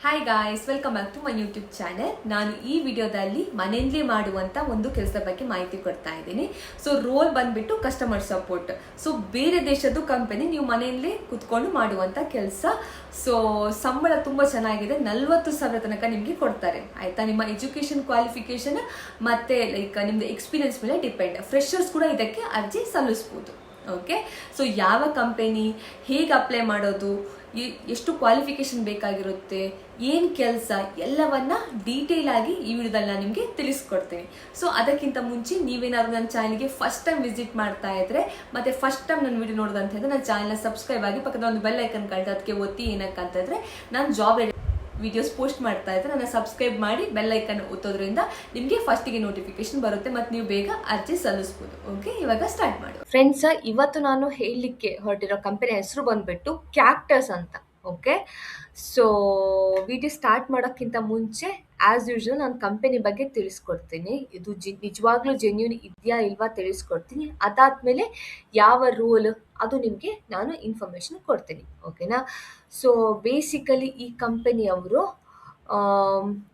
Hi guys, welcome back to my YouTube channel. ನಾನು ಈ ವಿಡಿಯೋದಲ್ಲಿ ಮನೆಯಲ್ಲೇ ಮಾಡುವಂಥ ಒಂದು ಕೆಲಸದ ಬಗ್ಗೆ ಮಾಹಿತಿ ಕೊಡ್ತಾ ಇದ್ದೀನಿ. ಸೊ ರೋಲ್ ಬಂದ್ಬಿಟ್ಟು ಕಸ್ಟಮರ್ ಸಪೋರ್ಟ್. ಸೊ ಬೇರೆ ದೇಶದ್ದು ಕಂಪನಿ, ನೀವು ಮನೆಯಲ್ಲೇ ಕುತ್ಕೊಂಡು ಮಾಡುವಂಥ ಕೆಲಸ. ಸೊ ಸಂಬಳ ತುಂಬ ಚೆನ್ನಾಗಿದೆ, 40,000 ತನಕ ನಿಮಗೆ ಕೊಡ್ತಾರೆ. ಆಯ್ತಾ, ನಿಮ್ಮ ಎಜುಕೇಷನ್ ಕ್ವಾಲಿಫಿಕೇಶನ್ ಮತ್ತೆ ಲೈಕ್ ನಿಮ್ದು ಎಕ್ಸ್ಪೀರಿಯನ್ಸ್ ಮೇಲೆ ಡಿಪೆಂಡ್. ಫ್ರೆಷರ್ಸ್ ಕೂಡ ಇದಕ್ಕೆ ಅರ್ಜಿ ಸಲ್ಲಿಸ್ಬೋದು. ಓಕೆ, ಸೊ ಯಾವ ಕಂಪನಿ, ಹೇಗೆ ಅಪ್ಲೈ ಮಾಡೋದು, ಎಷ್ಟು ಕ್ವಾಲಿಫಿಕೇಶನ್ ಬೇಕಾಗಿರುತ್ತೆ, ಏನು ಕೆಲಸ, ಎಲ್ಲವನ್ನ ಡೀಟೇಲ್ ಆಗಿ ಈ ವಿಡಿಯೋದಲ್ಲಿ ನಾನು ನಿಮಗೆ ತಿಳಿಸ್ಕೊಡ್ತೀನಿ. ಸೊ ಅದಕ್ಕಿಂತ ಮುಂಚೆ ನೀವೇನಾದ್ರು ನನ್ನ ಚಾನಲ್ಗೆ ಫಸ್ಟ್ ಟೈಮ್ ವಿಸಿಟ್ ಮಾಡ್ತಾ ಇದ್ರೆ ಮತ್ತೆ ಫಸ್ಟ್ ಟೈಮ್ ನನ್ನ ವಿಡಿಯೋ ನೋಡೋದಂತ ಇದ್ರೆ ನನ್ನ ಚಾನಲ್ನ ಸಬ್ಸ್ಕ್ರೈಬ್ ಆಗಿ ಪಕ್ಕದ ಒಂದು ಬೆಲ್ ಐಕನ್ ಕಾಣ್ತಾ ಅದಕ್ಕೆ ಒತ್ತಿ. ಏನಕ್ಕಂತ ಇದ್ರೆ ನಾನು ಜಾಬ್ ವಿಡಿಯೋಸ್ ಪೋಸ್ಟ್ ಮಾಡ್ತಾ ಇದ್ರೆ ನನ್ನ ಸಬ್ಸ್ಕ್ರೈಬ್ ಮಾಡಿ ಬೆಲ್ ಐಕನ್ ಒತ್ತೋದ್ರಿಂದ ನಿಮಗೆ ಫಸ್ಟಿಗೆ ನೋಟಿಫಿಕೇಶನ್ ಬರುತ್ತೆ ಮತ್ತು ನೀವು ಬೇಗ ಅರ್ಜಿ ಸಲ್ಲಿಸ್ಬೋದು. ಓಕೆ, ಇವಾಗ ಸ್ಟಾರ್ಟ್ ಮಾಡಿ ಫ್ರೆಂಡ್ಸ್. ಇವತ್ತು ನಾನು ಹೇಳಲಿಕ್ಕೆ ಹೊರಟಿರೋ ಕಂಪನಿ ಹೆಸರು ಬಂದ್ಬಿಟ್ಟು ಕ್ಯಾಕ್ಟಸ್ ಅಂತ. ಓಕೆ, ಸೊ ವಿಡಿಯೋ ಸ್ಟಾರ್ಟ್ ಮಾಡೋಕ್ಕಿಂತ ಮುಂಚೆ ಆ್ಯಸ್ ಯೂಶುವಲ್ ನಾನು ಕಂಪನಿ ಬಗ್ಗೆ ತಿಳಿಸ್ಕೊಡ್ತೀನಿ. ಇದು ನಿಜವಾಗ್ಲೂ ಜೆನ್ಯೂನ್ ಇದೆಯಾ ಇಲ್ವಾ ತಿಳಿಸ್ಕೊಡ್ತೀನಿ. ಅದಾದಮೇಲೆ ಯಾವ ರೋಲ್ ಅದು ನಿಮಗೆ ನಾನು ಇನ್ಫಾರ್ಮೇಷನ್ ಕೊಡ್ತೀನಿ. ಓಕೆನಾ? ಸೊ ಬೇಸಿಕಲಿ ಈ ಕಂಪನಿಯವರು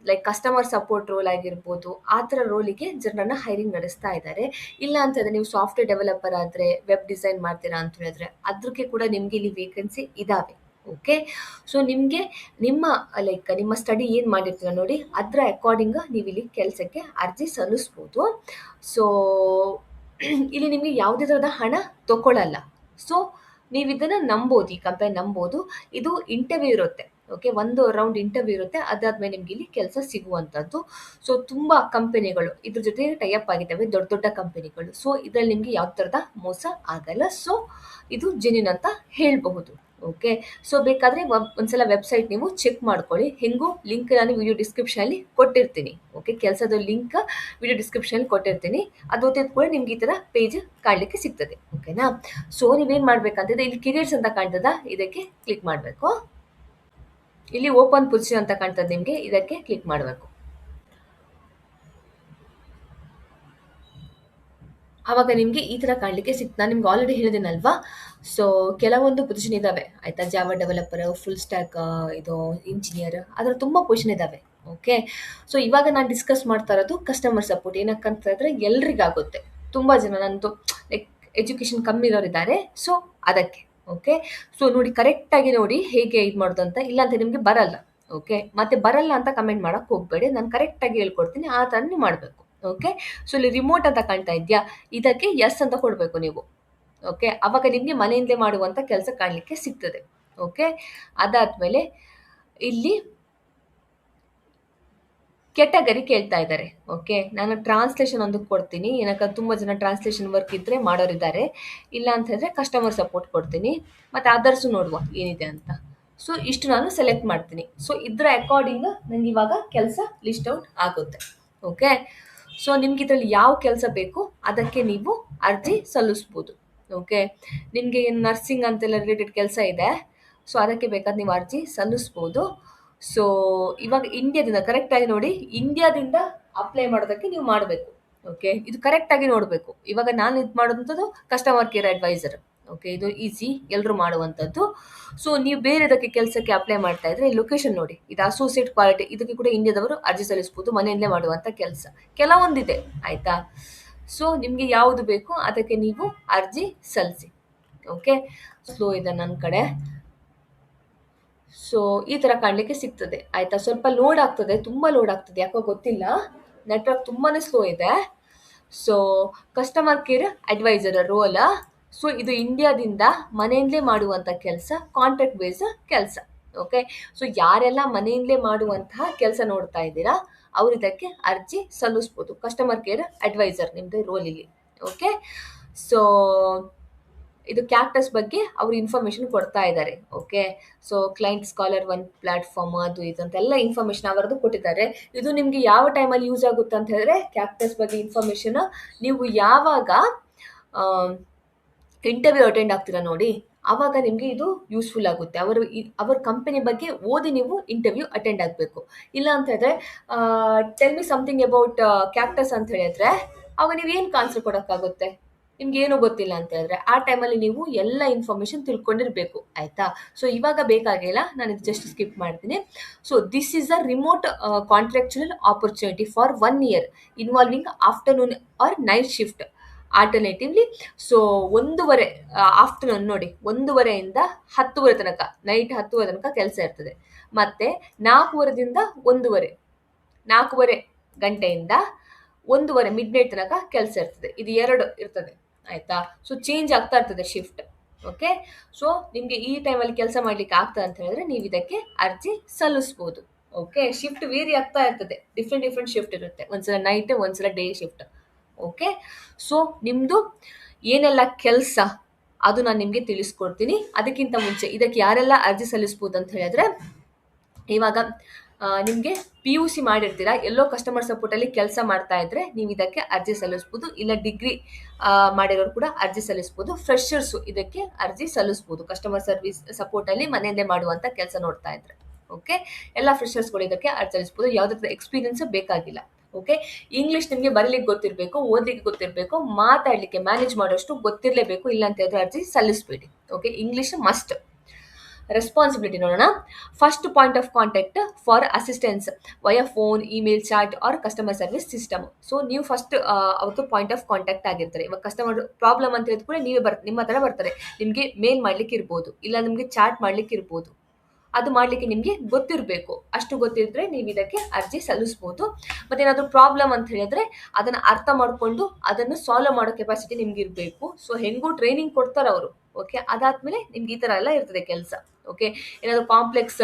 ಲೈಕ್ ಕಸ್ಟಮರ್ ಸಪೋರ್ಟ್ ರೋಲ್ ಆಗಿರ್ಬೋದು, ಆ ಥರ ರೋಲಿಗೆ ಜನರನ್ನ ಹೈರಿಂಗ್ ನಡೆಸ್ತಾ ಇದ್ದಾರೆ. ಇಲ್ಲ ಅಂತಂದರೆ ನೀವು ಸಾಫ್ಟ್ವೇರ್ ಡೆವಲಪರ್ ಆದರೆ, ವೆಬ್ ಡಿಸೈನ್ ಮಾಡ್ತೀರಾ ಅಂತ ಹೇಳಿದ್ರೆ ಅದಕ್ಕೆ ಕೂಡ ನಿಮಗೆ ಇಲ್ಲಿ ವೇಕೆನ್ಸಿ ಇದ್ದಾವೆ. ಓಕೆ, ಸೊ ನಿಮಗೆ ನಿಮ್ಮ ಸ್ಟಡಿ ಏನು ಮಾಡಿರ್ತೀರ ನೋಡಿ, ಅದರ ಅಕಾರ್ಡಿಂಗ್ ನೀವು ಇಲ್ಲಿ ಕೆಲಸಕ್ಕೆ ಅರ್ಜಿ ಸಲ್ಲಿಸ್ಬೋದು. ಸೊ ಇಲ್ಲಿ ನಿಮಗೆ ಯಾವುದೇ ಥರದ ಹಣ ತಗೊಳ್ಳಲ್ಲ. ಸೊ ನೀವು ಇದನ್ನು ನಂಬೋದು, ಈ ಕಂಪನಿ ನಂಬೋದು. ಇದು ಇಂಟರ್ವ್ಯೂ ಇರುತ್ತೆ. ಓಕೆ, ಒಂದು ರೌಂಡ್ ಇಂಟರ್ವ್ಯೂ ಇರುತ್ತೆ, ಅದಾದ್ಮೇಲೆ ನಿಮ್ಗೆ ಇಲ್ಲಿ ಕೆಲಸ ಸಿಗುವಂಥದ್ದು. ಸೊ ತುಂಬ ಕಂಪನಿಗಳು ಇದ್ರ ಜೊತೆ ಟೈಅಪ್ ಆಗಿದ್ದಾವೆ, ದೊಡ್ಡ ದೊಡ್ಡ ಕಂಪನಿಗಳು. ಸೊ ಇದರಲ್ಲಿ ನಿಮಗೆ ಯಾವ ಥರದ ಮೋಸ ಆಗಲ್ಲ. ಸೊ ಇದು ಜೆನ್ಯೂನ್ ಅಂತ ಹೇಳಬಹುದು. ಓಕೆ, ಸೊ ಬೇಕಾದರೆ ಒಂದ್ಸಲ ವೆಬ್ಸೈಟ್ ನೀವು ಚೆಕ್ ಮಾಡ್ಕೊಳ್ಳಿ. ಹೆಂಗೂ ಲಿಂಕ್ ನಾನು ವಿಡಿಯೋ ಡಿಸ್ಕ್ರಿಪ್ಷನಲ್ಲಿ ಕೊಟ್ಟಿರ್ತೀನಿ. ಓಕೆ, ಕೆಲಸದ ಲಿಂಕ್ ವಿಡಿಯೋ ಡಿಸ್ಕ್ರಿಪ್ಷನಲ್ಲಿ ಕೊಟ್ಟಿರ್ತೀನಿ. ಅದು ಓದಿದ ಕೂಡ ನಿಮ್ಗೆ ಈ ಥರ ಪೇಜ್ ಕಾಣಲಿಕ್ಕೆ ಸಿಗ್ತದೆ. ಓಕೆನಾ? ಸೊ ನೀವೇನು ಮಾಡ್ಬೇಕಂತಿದ್ರೆ ಇಲ್ಲಿ ಕೆರಿಯರ್ಸ್ ಅಂತ ಕಾಣ್ತದ, ಇದಕ್ಕೆ ಕ್ಲಿಕ್ ಮಾಡಬೇಕು. ಇಲ್ಲಿ ಓಪನ್ ಪೊಸಿಷನ್ ಅಂತ ಕಾಣ್ತದೆ ನಿಮಗೆ, ಇದಕ್ಕೆ ಕ್ಲಿಕ್ ಮಾಡಬೇಕು. ಆವಾಗ ನಿಮಗೆ ಈ ಥರ ಕಾಣಲಿಕ್ಕೆ ಸಿಕ್ತು. ನಾನು ನಿಮ್ಗೆ ಆಲ್ರೆಡಿ ಹೇಳಿದ್ದೀನಲ್ವಾ. ಸೊ ಕೆಲವೊಂದು ಪೊಸಿಷನ್ ಇದ್ದಾವೆ ಆಯಿತಾ, ಜಾವಾ ಡೆವಲಪರ್, ಫುಲ್ ಸ್ಟ್ಯಾಕ್, ಇದು ಇಂಜಿನಿಯರ್, ಅದರ ತುಂಬ ಪೊಸಿಷನ್ ಇದ್ದಾವೆ. ಓಕೆ, ಸೊ ಇವಾಗ ನಾನು ಡಿಸ್ಕಸ್ ಮಾಡ್ತಾ ಇರೋದು ಕಸ್ಟಮರ್ ಸಪೋರ್ಟ್. ಏನಕ್ಕಂತ ಇದ್ರೆ ಎಲ್ರಿಗಾಗುತ್ತೆ. ತುಂಬ ಜನ ನಂದು ಲೈಕ್ ಎಜುಕೇಷನ್ ಕಮ್ಮಿ ಇರೋರಿದ್ದಾರೆ. ಸೊ ಅದಕ್ಕೆ ಓಕೆ, ಸೊ ನೋಡಿ ಕರೆಕ್ಟಾಗಿ ನೋಡಿ ಹೇಗೆ ಇದು ಮಾಡೋದು ಅಂತ. ಇಲ್ಲಾಂತ ನಿಮಗೆ ಬರಲ್ಲ. ಓಕೆ, ಮತ್ತೆ ಬರಲ್ಲ ಅಂತ ಕಮೆಂಟ್ ಮಾಡೋಕ್ಕೆ ಹೋಗಬೇಡಿ, ನಾನು ಕರೆಕ್ಟಾಗಿ ಹೇಳ್ಕೊಡ್ತೀನಿ, ಆ ಥರ ನೀವು ಮಾಡಬೇಕು. ಓಕೆ, ಸೊ ಇಲ್ಲಿ ರಿಮೋಟ್ ಅಂತ ಕಾಣ್ತಾ ಇದೆಯಾ, ಇದಕ್ಕೆ ಎಸ್ ಅಂತ ಕೊಡಬೇಕು ನೀವು. ಓಕೆ, ಅವಾಗ ನಿಮಗೆ ಮನೆಯಿಂದಲೇ ಮಾಡುವಂಥ ಕೆಲಸ ಕಾಣಲಿಕ್ಕೆ ಸಿಗ್ತದೆ. ಓಕೆ, ಅದಾದಮೇಲೆ ಇಲ್ಲಿ ಕೆಟಗರಿ ಕೇಳ್ತಾ ಇದ್ದಾರೆ. ಓಕೆ, ನಾನು ಟ್ರಾನ್ಸ್ಲೇಷನ್ ಒಂದು ಕೊಡ್ತೀನಿ. ಏನಕ್ಕೆ ತುಂಬ ಜನ ಟ್ರಾನ್ಸ್ಲೇಷನ್ ವರ್ಕ್ ಇದ್ದರೆ ಮಾಡೋರಿದ್ದಾರೆ. ಇಲ್ಲ ಅಂತ ಹೇಳಿದ್ರೆ ಕಸ್ಟಮರ್ ಸಪೋರ್ಟ್ ಕೊಡ್ತೀನಿ. ಮತ್ತು ಅದರ್ಸು ನೋಡುವ ಏನಿದೆ ಅಂತ. ಸೊ ಇಷ್ಟು ನಾನು ಸೆಲೆಕ್ಟ್ ಮಾಡ್ತೀನಿ. ಸೊ ಇದರ ಅಕಾರ್ಡಿಂಗ್ ನನಗೆ ಇವಾಗ ಕೆಲಸ ಲಿಸ್ಟ್ ಔಟ್ ಆಗುತ್ತೆ. ಓಕೆ, ಸೊ ನಿಮ್ಗೆ ಇದರಲ್ಲಿ ಯಾವ ಕೆಲಸ ಬೇಕು ಅದಕ್ಕೆ ನೀವು ಅರ್ಜಿ ಸಲ್ಲಿಸ್ಬೋದು. ಓಕೆ, ನಿಮಗೆ ನರ್ಸಿಂಗ್ ಅಂತೆಲ್ಲ ರಿಲೇಟೆಡ್ ಕೆಲಸ ಇದೆ. ಸೊ ಅದಕ್ಕೆ ಬೇಕಾದ್ರೆ ನೀವು ಅರ್ಜಿ ಸಲ್ಲಿಸ್ಬೋದು. ಸೊ ಇವಾಗ ಇಂಡಿಯಾದಿಂದ ಕರೆಕ್ಟಾಗಿ ನೋಡಿ, ಇಂಡಿಯಾದಿಂದ ಅಪ್ಲೈ ಮಾಡೋದಕ್ಕೆ ನೀವು ಮಾಡಬೇಕು. ಓಕೆ, ಇದು ಕರೆಕ್ಟಾಗಿ ನೋಡಬೇಕು. ಇವಾಗ ನಾನು ಇದು ಮಾಡೋದಂಥದ್ದು ಕಸ್ಟಮರ್ ಕೇರ್ ಅಡ್ವೈಸರ್. ಓಕೆ, ಇದು ಈಸಿ, ಎಲ್ಲರೂ ಮಾಡುವಂಥದ್ದು. ಸೊ ನೀವು ಬೇರೆದಕ್ಕೆ ಕೆಲಸಕ್ಕೆ ಅಪ್ಲೈ ಮಾಡ್ತಾ ಇದ್ರೆ ಲೊಕೇಶನ್ ನೋಡಿ, ಇದು ಅಸೋಸಿಯೇಟ್ ಕ್ವಾಲಿಟಿ, ಇದಕ್ಕೆ ಕೂಡ ಇಂಡಿಯಾದವರು ಅರ್ಜಿ ಸಲ್ಲಿಸ್ಬೋದು, ಮನೆಯಲ್ಲೇ ಮಾಡುವಂಥ ಕೆಲಸ. ಕೆಲವೊಂದಿದೆ ಆಯಿತಾ. ಸೊ ನಿಮಗೆ ಯಾವುದು ಬೇಕು ಅದಕ್ಕೆ ನೀವು ಅರ್ಜಿ ಸಲ್ಲಿಸಿ. ಓಕೆ, ಸ್ಲೋ ಇದೆ ನನ್ನ ಕಡೆ. ಸೊ ಈ ಥರ ಕಾಣಲಿಕ್ಕೆ ಸಿಗ್ತದೆ ಆಯಿತಾ. ಸ್ವಲ್ಪ ಲೋಡ್ ಆಗ್ತದೆ, ತುಂಬ ಲೋಡ್ ಆಗ್ತದೆ, ಯಾಕೋ ಗೊತ್ತಿಲ್ಲ, ನೆಟ್ವರ್ಕ್ ತುಂಬಾ ಸ್ಲೋ ಇದೆ. So customer care advisor role. So ಇದು ಇಂಡಿಯಾದಿಂದ ಮನೆಯಿಂದಲೇ ಮಾಡುವಂಥ ಕೆಲಸ, ಕಾಂಟ್ರಾಕ್ಟ್ ಬೇಸ್ ಕೆಲಸ. ಓಕೆ, ಸೊ ಯಾರೆಲ್ಲ ಮನೆಯಿಂದಲೇ ಮಾಡುವಂತಹ ಕೆಲಸ ನೋಡ್ತಾ ಇದ್ದೀರಾ ಅವ್ರು ಇದಕ್ಕೆ ಅರ್ಜಿ ಸಲ್ಲಿಸ್ಬೋದು. ಕಸ್ಟಮರ್ ಕೇರ್ ಅಡ್ವೈಸರ್ ನಿಮ್ಮದು ರೋಲ್ ಇಲ್ಲಿ. ಓಕೆ, ಸೊ ಇದು ಕ್ಯಾಕ್ಟಸ್ ಬಗ್ಗೆ ಅವರು ಇನ್ಫಾರ್ಮೇಷನ್ ಕೊಡ್ತಾ ಇದ್ದಾರೆ. Okay, so client ScholarOne platform, ಅದು ಇದು ಅಂತೆಲ್ಲ ಇನ್ಫಾರ್ಮೇಷನ್ ಅವರದ್ದು ಕೊಟ್ಟಿದ್ದಾರೆ. ಇದು ನಿಮಗೆ ಯಾವ ಟೈಮಲ್ಲಿ ಯೂಸ್ ಆಗುತ್ತೆ ಅಂತ ಹೇಳಿದ್ರೆ, ಕ್ಯಾಕ್ಟಸ್ ಬಗ್ಗೆ ಇನ್ಫಾರ್ಮೇಷನ್ ನೀವು ಯಾವಾಗ ಇಂಟರ್ವ್ಯೂ ಅಟೆಂಡ್ ಆಗ್ತೀರಾ ನೋಡಿ, ಆವಾಗ ನಿಮಗೆ ಇದು ಯೂಸ್ಫುಲ್ ಆಗುತ್ತೆ. ಅವರ ಕಂಪನಿ ಬಗ್ಗೆ ಓದಿ ನೀವು ಇಂಟರ್ವ್ಯೂ ಅಟೆಂಡ್ ಆಗಬೇಕು. ಇಲ್ಲ ಅಂತ ಹೇಳಿದ್ರೆ tell me something about cactus ಅಂತ ಹೇಳಿದ್ರೆ ಅವಾಗ ನೀವು ಏನು ಆನ್ಸರ್ ಕೊಡೋಕ್ಕಾಗುತ್ತೆ. ನಿಮ್ಗೆ ಏನು ಗೊತ್ತಿಲ್ಲ ಅಂತ ಹೇಳಿದ್ರೆ ಆ ಟೈಮಲ್ಲಿ ನೀವು ಎಲ್ಲ ಇನ್ಫಾರ್ಮೇಶನ್ ತಿಳ್ಕೊಂಡಿರ್ಬೇಕು ಆಯ್ತಾ. ಸೊ ಇವಾಗ ಬೇಕಾಗಿಲ್ಲ, ನಾನು ಇದು ಜಸ್ಟ್ ಸ್ಕಿಪ್ ಮಾಡ್ತೀನಿ. So this is a remote contractual opportunity for 1 year involving afternoon or night shift alternatively. So 1:30 afternoon ನೋಡಿ, 1:30 ಇಂದ 10:00 ತನಕ, ನೈಟ್ 10:00 ತನಕ ಕೆಲಸ ಇರ್ತದೆ. ಮತ್ತೆ 4:30ದಿಂದ 1:30, 4:30 ಗಂಟೆಯಿಂದ 1:30 ಮಿಡ್ ನೈಟ್ ತನಕ ಕೆಲಸ ಇರ್ತದೆ. ಇದು 2 ಇರ್ತದೆ ಆಯ್ತಾ. ಸೊ ಚೇಂಜ್ ಆಗ್ತಾ ಇರ್ತದೆ ಶಿಫ್ಟ್. ಓಕೆ, ಸೊ ನಿಮ್ಗೆ ಈ ಟೈಮಲ್ಲಿ ಕೆಲಸ ಮಾಡ್ಲಿಕ್ಕೆ ಆಗ್ತದೆ ಅಂತ ಹೇಳಿದ್ರೆ ನೀವು ಇದಕ್ಕೆ ಅರ್ಜಿ ಸಲ್ಲಿಸ್ಬೋದು. ಓಕೆ, ಶಿಫ್ಟ್ ವೇರಿ ಆಗ್ತಾ ಇರ್ತದೆ, ಡಿಫ್ರೆಂಟ್ ಶಿಫ್ಟ್ ಇರುತ್ತೆ, ಒಂದ್ಸಲ ನೈಟ್ ಒಂದ್ಸಲ ಡೇ ಶಿಫ್ಟ್. ಓಕೆ, ಸೊ ನಿಮ್ದು ಏನೆಲ್ಲ ಕೆಲಸ ಅದು ನಾನು ನಿಮ್ಗೆ ತಿಳಿಸ್ಕೊಡ್ತೀನಿ. ಅದಕ್ಕಿಂತ ಮುಂಚೆ ಇದಕ್ಕೆ ಯಾರೆಲ್ಲ ಅರ್ಜಿ ಸಲ್ಲಿಸ್ಬೋದು ಅಂತ ಹೇಳಿದ್ರೆ, ಇವಾಗ ನಿಮಗೆ PUC ಮಾಡಿರ್ತೀರಾ, ಎಲ್ಲೋ ಕಸ್ಟಮರ್ ಸಪೋರ್ಟಲ್ಲಿ ಕೆಲಸ ಮಾಡ್ತಾ ಇದ್ರೆ ನೀವು ಇದಕ್ಕೆ ಅರ್ಜಿ ಸಲ್ಲಿಸ್ಬೋದು. ಇಲ್ಲ ಡಿಗ್ರಿ ಮಾಡಿರೋರು ಕೂಡ ಅರ್ಜಿ ಸಲ್ಲಿಸ್ಬೋದು. ಫ್ರೆಶರ್ಸು ಇದಕ್ಕೆ ಅರ್ಜಿ ಸಲ್ಲಿಸ್ಬೋದು, ಕಸ್ಟಮರ್ ಸರ್ವಿಸ್ ಸಪೋರ್ಟಲ್ಲಿ ಮನೆಯಲ್ಲೇ ಮಾಡುವಂಥ ಕೆಲಸ ನೋಡ್ತಾ ಇದ್ರೆ. ಓಕೆ, ಎಲ್ಲ ಫ್ರೆಶರ್ಸ್ಗಳು ಇದಕ್ಕೆ ಅರ್ಜಿ ಸಲ್ಲಿಸ್ಬೋದು, ಯಾವುದೇ ಎಕ್ಸ್ಪೀರಿಯನ್ಸ್ ಬೇಕಾಗಿಲ್ಲ. ಓಕೆ, ಇಂಗ್ಲಿಷ್ ನಿಮಗೆ ಬರೀಲಿಕ್ಕೆ ಗೊತ್ತಿರಬೇಕು, ಓದಲಿಕ್ಕೆ ಗೊತ್ತಿರಬೇಕು, ಮಾತಾಡಲಿಕ್ಕೆ ಮ್ಯಾನೇಜ್ ಮಾಡೋಷ್ಟು ಗೊತ್ತಿರಲೇಬೇಕು, ಇಲ್ಲ ಅಂತ ಹೇಳಿದ್ರೆ ಅರ್ಜಿ ಸಲ್ಲಿಸಬೇಡಿ. Okay, English must. ರೆಸ್ಪಾನ್ಸಿಬಿಲಿಟಿ ನೋಡೋಣ. First point of contact for assistance via phone, email, chat or customer service system. So ನೀವು ಫಸ್ಟ್ ಅವತ್ತು ಪಾಯಿಂಟ್ ಆಫ್ ಕಾಂಟ್ಯಾಕ್ಟ್ ಆಗಿರ್ತಾರೆ. ಇವಾಗ ಕಸ್ಟಮರ್ ಪ್ರಾಬ್ಲಮ್ ಅಂತ ಹೇಳಿದ ಕೂಡ ನೀವೇ ನಿಮ್ಮ ಹತ್ರ ಬರ್ತಾರೆ. ನಿಮಗೆ ಮೇಲ್ ಮಾಡ್ಲಿಕ್ಕೆ ಇರ್ಬೋದು, ಇಲ್ಲ ನಿಮಗೆ ಚಾಟ್ ಮಾಡ್ಲಿಕ್ಕೆ ಇರ್ಬೋದು. ಅದು ಮಾಡಲಿಕ್ಕೆ ನಿಮಗೆ ಗೊತ್ತಿರಬೇಕು. ಅಷ್ಟು ಗೊತ್ತಿದ್ರೆ ನೀವು ಇದಕ್ಕೆ ಅರ್ಜಿ ಸಲ್ಲಿಸ್ಬೋದು. ಮತ್ತೇನಾದರೂ ಪ್ರಾಬ್ಲಮ್ ಅಂತ ಹೇಳಿದ್ರೆ ಅದನ್ನು ಅರ್ಥ ಮಾಡಿಕೊಂಡು ಅದನ್ನು ಸಾಲ್ವ್ ಮಾಡೋ ಕೆಪಾಸಿಟಿ ನಿಮ್ಗೆ ಇರಬೇಕು. ಸೊ ಹೆಂಗೂ ಟ್ರೈನಿಂಗ್ ಕೊಡ್ತಾರೆ ಅವರು. ಓಕೆ, ಅದಾದ್ಮೇಲೆ ನಿಮ್ಗೆ ಈ ಥರ ಎಲ್ಲ ಇರ್ತದೆ ಕೆಲಸ. ಓಕೆ, ಏನಾದರೂ ಕಾಂಪ್ಲೆಕ್ಸ್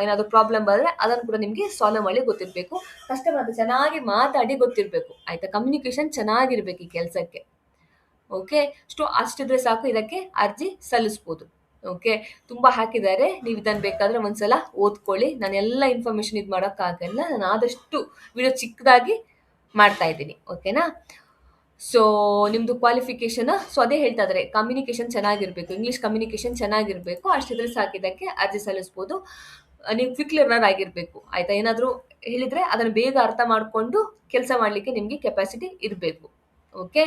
ಏನಾದರೂ ಪ್ರಾಬ್ಲಮ್ ಬಂದರೆ ಅದನ್ನು ಕೂಡ ನಿಮಗೆ ಸಾಲ್ವ್ ಮಾಡಿ ಗೊತ್ತಿರಬೇಕು. ಕಸ್ಟಮರ್ ಹತ್ರ ಚೆನ್ನಾಗಿ ಮಾತಾಡಿ ಗೊತ್ತಿರಬೇಕು ಆಯಿತಾ. ಕಮ್ಯುನಿಕೇಷನ್ ಚೆನ್ನಾಗಿರ್ಬೇಕು ಈ ಕೆಲಸಕ್ಕೆ. ಓಕೆ, ಅಷ್ಟಿದ್ರೆ ಸಾಕು, ಇದಕ್ಕೆ ಅರ್ಜಿ ಸಲ್ಲಿಸ್ಬೋದು. ಓಕೆ, ತುಂಬ ಹಾಕಿದ್ದಾರೆ, ನೀವು ಇದನ್ನು ಬೇಕಾದರೆ ಒಂದ್ಸಲ ಓದ್ಕೊಳ್ಳಿ. ನಾನು ಎಲ್ಲ ಇನ್ಫಾರ್ಮೇಷನ್ ಇದು ಮಾಡೋಕ್ಕಾಗಲ್ಲ, ನಾನು ಆದಷ್ಟು ವಿಡಿಯೋ ಚಿಕ್ಕದಾಗಿ ಮಾಡ್ತಾ ಇದ್ದೀನಿ. ಓಕೆನಾ. ಸೊ ನಿಮ್ಮದು ಕ್ವಾಲಿಫಿಕೇಷನ್, ಸೊ ಅದೇ ಹೇಳ್ತಾ ಇದ್ದಾರೆ, ಕಮ್ಯುನಿಕೇಷನ್ ಚೆನ್ನಾಗಿರಬೇಕು, ಇಂಗ್ಲೀಷ್ ಕಮ್ಯುನಿಕೇಷನ್ ಚೆನ್ನಾಗಿರಬೇಕು. ಅಷ್ಟಿದ್ರೆ ಸಾಕಿದ್ದಕ್ಕೆ ಅರ್ಜಿ ಸಲ್ಲಿಸ್ಬೋದು. ನೀವು ಕ್ವಿಕ್ ಲರ್ನರ್ ಆಗಿರಬೇಕು ಆಯಿತಾ. ಏನಾದರೂ ಹೇಳಿದರೆ ಅದನ್ನು ಬೇಗ ಅರ್ಥ ಮಾಡಿಕೊಂಡು ಕೆಲಸ ಮಾಡಲಿಕ್ಕೆ ನಿಮಗೆ ಕೆಪಾಸಿಟಿ ಇರಬೇಕು. ಓಕೆ,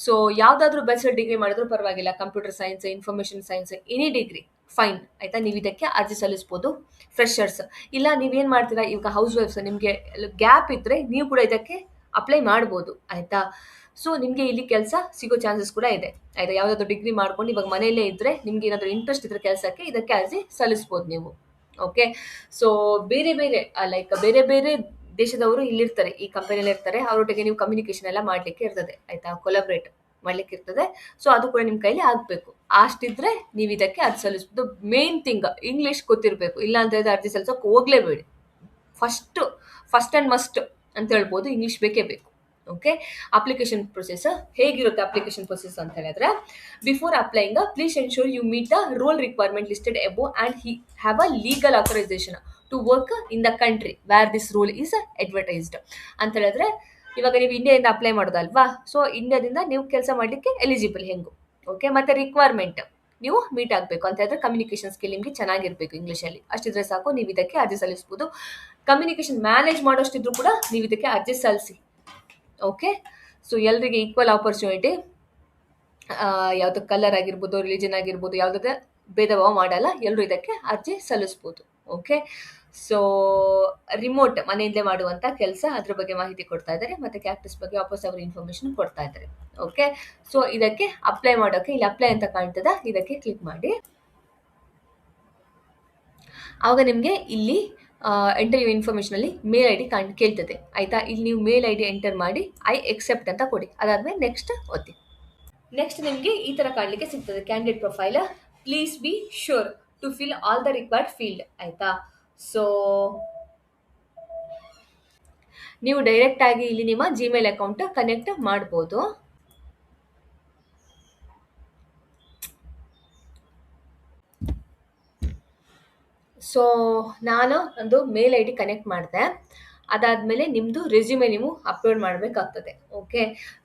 ಸೊ ಯಾವುದಾದ್ರೂ ಬ್ಯಾಚುಲರ್ ಡಿಗ್ರಿ ಮಾಡಿದ್ರೂ ಪರವಾಗಿಲ್ಲ, computer science, information science, any degree fine ಆಯಿತಾ. ನೀವು ಇದಕ್ಕೆ ಅರ್ಜಿ ಸಲ್ಲಿಸ್ಬೋದು. ಫ್ರೆಶರ್ಸ್ ಇಲ್ಲ ನೀವೇನು ಮಾಡ್ತೀರಾ, ಇವಾಗ ಹೌಸ್ ವೈಫ್ಸ್, ನಿಮಗೆ ಗ್ಯಾಪ್ ಇದ್ದರೆ ನೀವು ಕೂಡ ಇದಕ್ಕೆ ಅಪ್ಲೈ ಮಾಡ್ಬೋದು ಆಯಿತಾ. ಸೊ ನಿಮಗೆ ಇಲ್ಲಿ ಕೆಲಸ ಸಿಗೋ ಚಾನ್ಸಸ್ ಕೂಡ ಇದೆ ಆಯಿತಾ. ಯಾವುದಾದ್ರೂ ಡಿಗ್ರಿ ಮಾಡ್ಕೊಂಡು ಇವಾಗ ಮನೆಯಲ್ಲೇ ಇದ್ದರೆ, ನಿಮಗೆ ಏನಾದರೂ ಇಂಟ್ರೆಸ್ಟ್ ಇದ್ದರೆ ಕೆಲಸಕ್ಕೆ, ಇದಕ್ಕೆ ಅರ್ಜಿ ಸಲ್ಲಿಸ್ಬೋದು ನೀವು. ಓಕೆ, ಸೊ ಬೇರೆ ಬೇರೆ ದೇಶದವರು ಇಲ್ಲಿರ್ತಾರೆ, ಈ ಕಂಪನಿಯಲ್ಲಿ ಇರ್ತಾರೆ, ಅವರೊಟ್ಟಿಗೆ ನೀವು ಕಮ್ಯುನಿಕೇಷನ್ ಎಲ್ಲ ಮಾಡಲಿಕ್ಕೆ ಇರ್ತದೆ ಆಯಿತಾ, ಕೊಲಾಬ್ರೇಟ್ ಮಾಡ್ಲಿಕ್ಕೆ ಇರ್ತದೆ. ಸೊ ಅದು ಕೂಡ ನಿಮ್ಮ ಕೈಲಿ ಆಗಬೇಕು. ಅಷ್ಟಿದ್ರೆ ನೀವು ಇದಕ್ಕೆ ಅರ್ಜಿ ಸಲ್ಲಿಸ್ಬೋದು. ಮೇನ್ ಥಿಂಗ್ ಇಂಗ್ಲೀಷ್ ಗೊತ್ತಿರಬೇಕು, ಇಲ್ಲ ಅಂತ ಹೇಳಿದ್ರೆ ಅರ್ಜಿ ಸಲ್ಲಿಸೋಕೆ ಹೋಗಲೇಬೇಡಿ. ಫಸ್ಟ್ ಆ್ಯಂಡ್ ಮಸ್ಟ್ ಅಂತ ಹೇಳ್ಬೋದು, ಇಂಗ್ಲೀಷ್ ಬೇಕೇ ಬೇಕು. ಓಕೆ, ಅಪ್ಲಿಕೇಶನ್ ಪ್ರೊಸೆಸ್ ಹೇಗಿರುತ್ತೆ? ಅಪ್ಲಿಕೇಶನ್ ಪ್ರೊಸೆಸ್ ಅಂತ ಹೇಳಿದ್ರೆ, before applying please ensure you meet the role requirement listed above and have a legal authorisation to work in the country where this role is advertised ಅಂತ ಹೇಳಿದ್ರೆ, ಇವಾಗ ನೀವು ಇಂಡಿಯಾದಿಂದ apply ಮಾಡೋದಲ್ವಾ, so ಇಂಡಿಯಾದಿಂದ ನೀವು ಕೆಲಸ ಮಾಡಲಿಕ್ಕೆ ಎಲಿಜಿಬಲ್ ಹೆಂಗು. ಓಕೆ, ಮತ್ತು ರಿಕ್ವೈರ್ಮೆಂಟ್ ನೀವು ಮೀಟ್ ಆಗಬೇಕು ಅಂತ ಹೇಳಿದ್ರೆ ಕಮ್ಯುನಿಕೇಷನ್ ಸ್ಕಿಲ್ ನಿಮಗೆ ಚೆನ್ನಾಗಿರಬೇಕು ಇಂಗ್ಲೀಷಲ್ಲಿ. ಅಷ್ಟಿದ್ರೆ ಸಾಕು, ನೀವು ಇದಕ್ಕೆ ಅರ್ಜಿ ಸಲ್ಲಿಸ್ಬೋದು. ಕಮ್ಯುನಿಕೇಷನ್ ಮ್ಯಾನೇಜ್ ಮಾಡೋಷ್ಟಿದ್ರು ಕೂಡ ನೀವು ಇದಕ್ಕೆ ಅರ್ಜಿ ಸಲ್ಲಿಸಿ. ಓಕೆ, ಸೊ ಎಲ್ರಿಗೆ ಈಕ್ವಲ್ ಆಪರ್ಚುನಿಟಿ, ಯಾವುದು ಕಲರ್ ಆಗಿರ್ಬೋದು, ರಿಲಿಜನ್ ಆಗಿರ್ಬೋದು, ಯಾವುದೇ ಭೇದ ಭಾವ ಮಾಡಲ್ಲ, ಎಲ್ಲರೂ ಇದಕ್ಕೆ ಅರ್ಜಿ ಸಲ್ಲಿಸ್ಬೋದು. ಓಕೆ, ಸೊ ರಿಮೋಟ್ ಮನೆಯಿಂದಲೇ ಮಾಡುವಂಥ ಕೆಲಸ, ಅದ್ರ ಬಗ್ಗೆ ಮಾಹಿತಿ ಕೊಡ್ತಾ ಇದ್ದಾರೆ. ಮತ್ತು ಕ್ಯಾಕ್ಟಸ್ ಬಗ್ಗೆ ವಾಪಸ್ ಅವರು ಇನ್ಫಾರ್ಮೇಷನ್ ಕೊಡ್ತಾ ಇದ್ದಾರೆ. ಓಕೆ, ಸೊ ಇದಕ್ಕೆ ಅಪ್ಲೈ ಮಾಡೋಕ್ಕೆ ಇಲ್ಲಿ ಅಪ್ಲೈ ಅಂತ ಕಾಣ್ತದ, ಇದಕ್ಕೆ ಕ್ಲಿಕ್ ಮಾಡಿ. ಆವಾಗ ನಿಮಗೆ ಇಲ್ಲಿ ಎಂಟರ್ ಯು ಇನ್ಫಾರ್ಮೇಷನಲ್ಲಿ ಮೇಲ್ ID ಕೇಳ್ತದೆ ಆಯಿತಾ. ಇಲ್ಲಿ ನೀವು ಮೇಲ್ ID ಎಂಟರ್ ಮಾಡಿ ಐ ಎಕ್ಸೆಪ್ಟ್ ಅಂತ ಕೊಡಿ. ಅದಾದಮೇಲೆ ನೆಕ್ಸ್ಟ್ ಒತ್ತಿ. ನೆಕ್ಸ್ಟ್ ನಿಮಗೆ ಈ ಥರ ಕಾಣಲಿಕ್ಕೆ ಸಿಗ್ತದೆ, candidate profile, please be sure to fill all the required field ಆಯಿತಾ. ಸೊ ನೀವು ಡೈರೆಕ್ಟಾಗಿ ಇಲ್ಲಿ ನಿಮ್ಮ ಜಿಮೇಲ್ ಅಕೌಂಟ್ ಕನೆಕ್ಟ್ ಮಾಡ್ಬೋದು. ಸೊ ನಾನು ಒಂದು ಮೇಲ್ ID ಕನೆಕ್ಟ್ ಮಾಡಿದೆ. ಅದಾದಮೇಲೆ ನಿಮ್ಮದು ರೆಸ್ಯೂಮೆ ನೀವು ಅಪ್ಲೋಡ್ ಮಾಡಬೇಕಾಗ್ತದೆ. ಓಕೆ,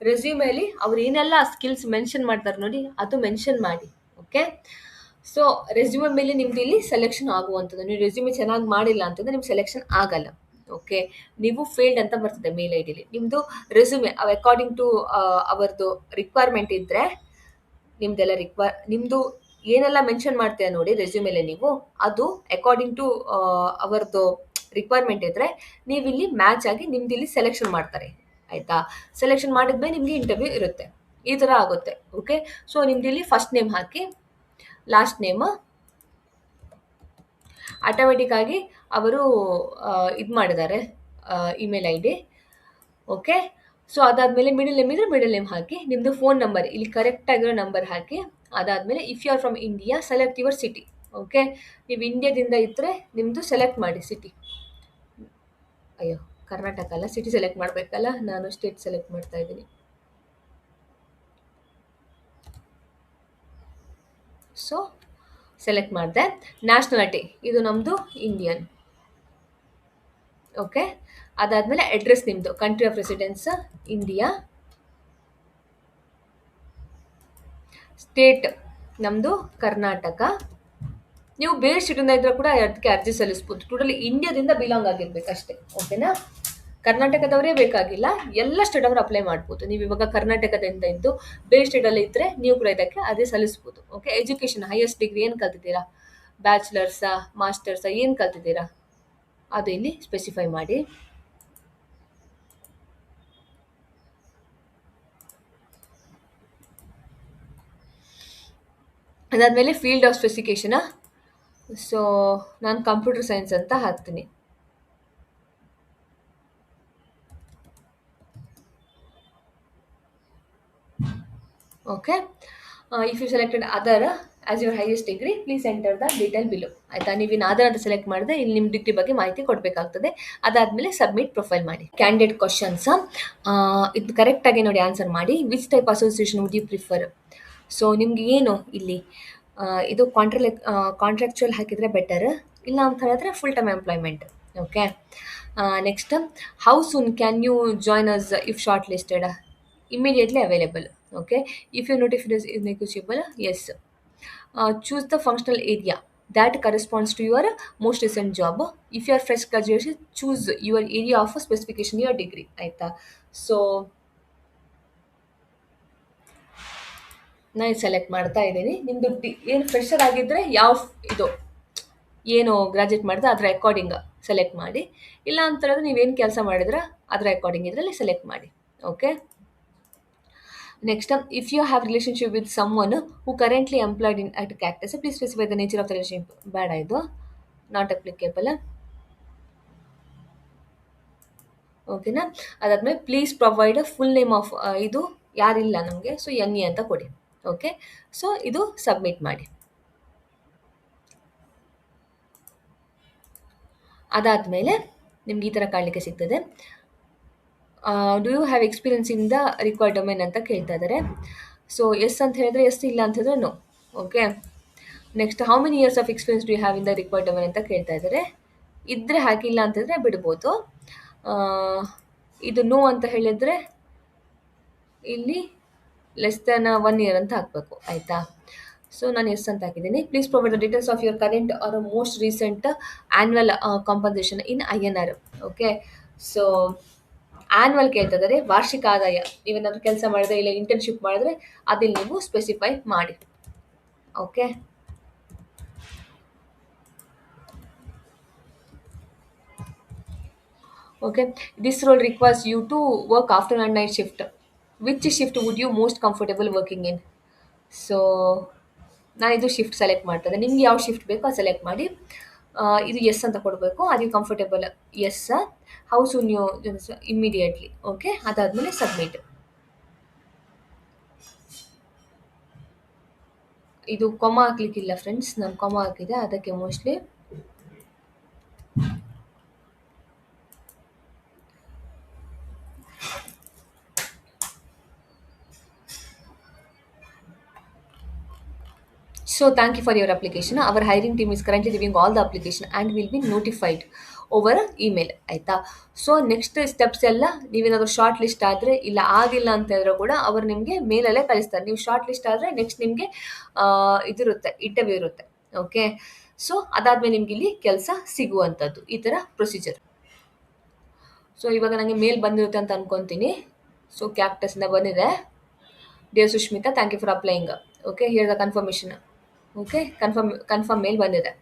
ರೆಸ್ಯೂಮೇಲಿ ಅವ್ರು ಏನೆಲ್ಲ ಸ್ಕಿಲ್ಸ್ ಮೆನ್ಷನ್ ಮಾಡ್ತಾರೆ ನೋಡಿ, ಅದು ಮೆನ್ಷನ್ ಮಾಡಿ. ಓಕೆ, ಸೊ ರೆಸ್ಯೂಮೆ ಮೇಲೆ ನಿಮ್ದು ಇಲ್ಲಿ ಸೆಲೆಕ್ಷನ್ ಆಗುವಂಥದ್ದು. ನೀವು ರೆಸ್ಯೂಮೆ ಚೆನ್ನಾಗಿ ಮಾಡಿಲ್ಲ ಅಂತಂದರೆ ನಿಮ್ಗೆ ಸೆಲೆಕ್ಷನ್ ಆಗಲ್ಲ. ಓಕೆ. ನೀವು ಫೇಲ್ಡ್ ಅಂತ ಬರ್ತದೆ ಮೇಲ್ ಐ ಡಿಲಿ. ನಿಮ್ಮದು ರೆಸ್ಯೂಮೆ ಅಕಾರ್ಡಿಂಗ್ ಟು ಅವರದ್ದು ರಿಕ್ವೈರ್ಮೆಂಟ್ ಇದ್ದರೆ, ನಿಮ್ಮದು ಏನೆಲ್ಲ ಮೆನ್ಷನ್ ಮಾಡ್ತೀರಾ ನೋಡಿ ರೆಸ್ಯೂಮೆಲೆ ನೀವು, ಅದು ಅಕಾರ್ಡಿಂಗ್ ಟು ಅವರದ್ದು ರಿಕ್ವೈರ್ಮೆಂಟ್ ಇದ್ದರೆ ನೀವಿಲ್ಲಿ ಮ್ಯಾಚ್ ಆಗಿ ನಿಮ್ದಿಲ್ಲಿ ಸೆಲೆಕ್ಷನ್ ಮಾಡ್ತಾರೆ. ಆಯಿತಾ? ಸೆಲೆಕ್ಷನ್ ಮಾಡಿದ್ಮೇಲೆ ನಿಮಗೆ ಇಂಟರ್ವ್ಯೂ ಇರುತ್ತೆ. ಈ ಥರ ಆಗುತ್ತೆ. ಓಕೆ. ಸೊ ನಿಮ್ದಿಲ್ಲಿ ಫಸ್ಟ್ ನೇಮ್ ಹಾಕಿ, ಲಾಸ್ಟ್ ನೇಮ್ ಆಟೋಮೆಟಿಕ್ ಆಗಿ ಅವರು ಇದು ಮಾಡಿದ್ದಾರೆ email I D. Okay. So ಅದಾದಮೇಲೆ ಮಿಡಲ್ ನೇಮ್ ಇದ್ರೆ ಮಿಡಲ್ ನೇಮ್ ಹಾಕಿ, ನಿಮ್ಮದು ಫೋನ್ ನಂಬರ್ ಇಲ್ಲಿ ಕರೆಕ್ಟ್ ಆಗಿರೋ ನಂಬರ್ ಹಾಕಿ. ಅದಾದಮೇಲೆ if you are from India select your city. Okay. ನೀವು ಇಂಡಿಯಾದಿಂದ ಇದ್ದರೆ ನಿಮ್ಮದು ಸೆಲೆಕ್ಟ್ ಮಾಡಿ ಸಿಟಿ. ಅಯ್ಯೋ, ಕರ್ನಾಟಕ ಅಲ್ಲ, ಸಿಟಿ ಸೆಲೆಕ್ಟ್ ಮಾಡಬೇಕಲ್ಲ, ನಾನು ಸ್ಟೇಟ್ ಸೆಲೆಕ್ಟ್ ಮಾಡ್ತಾ ಇದ್ದೀನಿ. ಸೊ ಸೆಲೆಕ್ಟ್ ಮಾಡಿದೆ. ನ್ಯಾಷನಾಲಿಟಿ ಇದು ನಮ್ಮದು ಇಂಡಿಯನ್. ಓಕೆ. ಅದಾದಮೇಲೆ ಅಡ್ರೆಸ್ ನಿಮ್ಮದು country of residence India. State ನಮ್ಮದು ಕರ್ನಾಟಕ. ನೀವು ಬೇರೆ ಸ್ಟೇಟಿಂದ ಇದ್ದರೆ ಕೂಡ ಅದಕ್ಕೆ ಅರ್ಜಿ ಸಲ್ಲಿಸ್ಬೋದು. ಟೋಟಲಿ ಇಂಡಿಯಾದಿಂದ ಬಿಲಾಂಗ್ ಆಗಿರ್ಬೇಕು ಅಷ್ಟೇ. ಓಕೆನಾ? ಕರ್ನಾಟಕದವರೇ ಬೇಕಾಗಿಲ್ಲ, ಎಲ್ಲ ಸ್ಟೇಟ್ ಅವರು ಅಪ್ಲೈ ಮಾಡ್ಬೋದು. ನೀವು ಇವಾಗ ಕರ್ನಾಟಕದಿಂದ ಇದ್ದು ಬೇರೆ ಸ್ಟೇಟಲ್ಲಿ ಇದ್ದರೆ ನೀವು ಕೂಡ ಇದಕ್ಕೆ ಅದೇ ಸಲ್ಲಿಸ್ಬೋದು. ಓಕೆ. ಎಜುಕೇಷನ್ ಹೈಯೆಸ್ಟ್ ಡಿಗ್ರಿ ಏನು ಕಲ್ತಿದ್ದೀರಾ, ಬ್ಯಾಚುಲರ್ಸಾ ಮಾಸ್ಟರ್ಸಾ ಏನು ಕಲ್ತಿದ್ದೀರಾ ಅದು ಇಲ್ಲಿ ಸ್ಪೆಸಿಫೈ ಮಾಡಿ. ಅದಾದಮೇಲೆ ಫೀಲ್ಡ್ ಆಫ್ ಸ್ಪೆಸಿಫಿಕೇಷನಾ, ಸೊ ನಾನು ಕಂಪ್ಯೂಟರ್ ಸೈನ್ಸ್ ಅಂತ ಹಾಕ್ತೀನಿ. Okay. If you selected other as your highest degree please enter the detail below. ಆಯಿತಾ? ನೀವಿನ್ ಅದರ್ ಅಂತ ಸೆಲೆಕ್ಟ್ ಮಾಡಿದ್ರೆ ಇಲ್ಲಿ ನಿಮ್ಮ ಡಿಗ್ರಿ ಬಗ್ಗೆ ಮಾಹಿತಿ ಕೊಡಬೇಕಾಗ್ತದೆ. ಅದಾದಮೇಲೆ ಸಬ್ಮಿಟ್ ಪ್ರೊಫೈಲ್ ಮಾಡಿ. ಕ್ಯಾಂಡಿಡೇಟ್ ಕ್ವಶನ್ಸ್ ಇದು ಕರೆಕ್ಟಾಗಿ ನೋಡಿ ಆನ್ಸರ್ ಮಾಡಿ. Which type association would you prefer? So ನಿಮ್ಗೆ ಏನು ಇಲ್ಲಿ ಇದು ಕಾಂಟ್ರಾಕ್ಚುಯಲ್ ಹಾಕಿದರೆ ಬೆಟರ್, ಇಲ್ಲ ಅಂತ ಹೇಳಿದ್ರೆ full time employment. Okay. Next, how soon can you join us if shortlisted? Immediately available. Okay. If your notice is negotiable, yes. Choose the functional area that corresponds to your most recent job. If you are fresh graduation, choose your area of specification, your degree. ಆಯಿತಾ? So ನಾನು select ಮಾಡ್ತಾ ಇದ್ದೀನಿ. ನಿಮ್ಮದು ಏನು fresher ಆಗಿದ್ದರೆ ಯಾವ ಇದು ಏನು ಗ್ರಾಜುಯೇಟ್ ಮಾಡಿದ್ರೆ ಅದರ ಅಕಾರ್ಡಿಂಗ್ ಸೆಲೆಕ್ಟ್ ಮಾಡಿ. ಇಲ್ಲ ಅಂತ ಹೇಳಿದ್ರೆ ನೀವೇನು ಕೆಲಸ ಮಾಡಿದ್ರೆ ಅದರ ಅಕಾರ್ಡಿಂಗ್ ಇದರಲ್ಲಿ ಸೆಲೆಕ್ಟ್ ಮಾಡಿ. Okay. Next, if you have relationship with someone who currently employed in at Cactus, please specify the nature of the relationship. Bad ಇದು ನಾಟ್ ಅಪ್ಲಿಕೇಬಲ್. ಓಕೆನಾ? ಅದಾದ್ಮೇಲೆ please provide full name of ಇದು ಯಾರಿಲ್ಲ ನಮಗೆ, so N A ಅಂತ ಕೊಡಿ. Okay. So ಇದು submit ಮಾಡಿ. ಅದಾದಮೇಲೆ ನಿಮ್ಗೆ ಈ ಥರ ಕಾಣಲಿಕ್ಕೆ ಸಿಗ್ತದೆ. Do you have experience in the required domain ಅಂತ ಕೇಳ್ತಾ ಇದ್ದಾರೆ. ಸೊ ಎಸ್ ಅಂತ ಹೇಳಿದ್ರೆ ಎಸ್, ಇಲ್ಲ ಅಂತ ಹೇಳಿದ್ರೆ no. Okay. Next, how many years of experience do you have in the required domain ಅಂತ ಕೇಳ್ತಾ ಇದ್ದಾರೆ. ಇದ್ದರೆ ಹಾಕಿಲ್ಲ ಅಂತಂದರೆ ಬಿಡ್ಬೋದು. ಇದು ನೋ ಅಂತ ಹೇಳಿದರೆ ಇಲ್ಲಿ ಲೆಸ್ ದೆನ್ 1 ಇಯರ್ ಅಂತ ಹಾಕಬೇಕು. ಆಯಿತಾ? ಸೊ ನಾನು ಎಸ್ ಅಂತ ಹಾಕಿದ್ದೀನಿ. Please provide the details of your current R most recent annual compensation in INR. Okay. So annual ಕೇಳ್ತಾ ಇದ್ದಾರೆ, ವಾರ್ಷಿಕ ಆದಾಯ. ನೀವೇನಾದರೂ ಕೆಲಸ ಮಾಡಿದ್ರೆ ಇಲ್ಲ ಇಂಟರ್ನ್ಶಿಪ್ ಮಾಡಿದ್ರೆ ಅದಿಲ್ಲಿ ನೀವು ಸ್ಪೆಸಿಫೈ ಮಾಡಿ. Okay. Okay. This role requires you to work afternoon and night shift. Which shift would you most comfortable working in? So ನಾನಿದು ಶಿಫ್ಟ್ ಸೆಲೆಕ್ಟ್ ಮಾಡ್ತದೆ. ನಿಮ್ಗೆ ಯಾವ ಶಿಫ್ಟ್ ಬೇಕೋ ಅದು ಸೆಲೆಕ್ಟ್ ಮಾಡಿ. ಇದು ಎಸ್ ಅಂತ ಕೊಡಬೇಕು. ಅದು comfortable yes. How soon you? Immediately. Okay. ಅದಾದಮೇಲೆ ಸಬ್ಮಿಟ್. ಇದು ಕೊಮ ಹಾಕ್ಲಿಕ್ಕಿಲ್ಲ ಫ್ರೆಂಡ್ಸ್, ನಾನು ಕೊಮ ಹಾಕಿದೆ ಅದಕ್ಕೆ mostly. So thank you for your application. Our hiring team is currently reviewing all the application and will be notified over email. ಆಯಿತಾ? So next steps ಎಲ್ಲ ನೀವೇನಾದರೂ short list ಆದರೆ, ಇಲ್ಲ ಆಗಿಲ್ಲ ಅಂತ ಹೇಳಿದ್ರು ಕೂಡ ಅವರು ನಿಮಗೆ ಮೇಲಲ್ಲೇ ಕಳಿಸ್ತಾರೆ. ನೀವು ಶಾರ್ಟ್ ಲಿಸ್ಟ್ ಆದರೆ ನೆಕ್ಸ್ಟ್ ನಿಮಗೆ ಇದಿರುತ್ತೆ, ಇಂಟರ್ವ್ಯೂ ಇರುತ್ತೆ. ಓಕೆ. ಸೊ ಅದಾದಮೇಲೆ ನಿಮ್ಗೆ ಇಲ್ಲಿ ಕೆಲಸ ಸಿಗುವಂಥದ್ದು ಈ ಥರ ಪ್ರೊಸೀಜರ್. ಸೊ ಇವಾಗ ನನಗೆ ಮೇಲ್ ಬಂದಿರುತ್ತೆ ಅಂತ ಅನ್ಕೊಂತೀನಿ. ಸೊ ಕ್ಯಾಪ್ಟಸ್ನ ಬಂದಿದೆ. Dear Sushmita, thank you for applying. Okay, here the confirmation. Okay, confirm mail ಬಂದಿದೆ.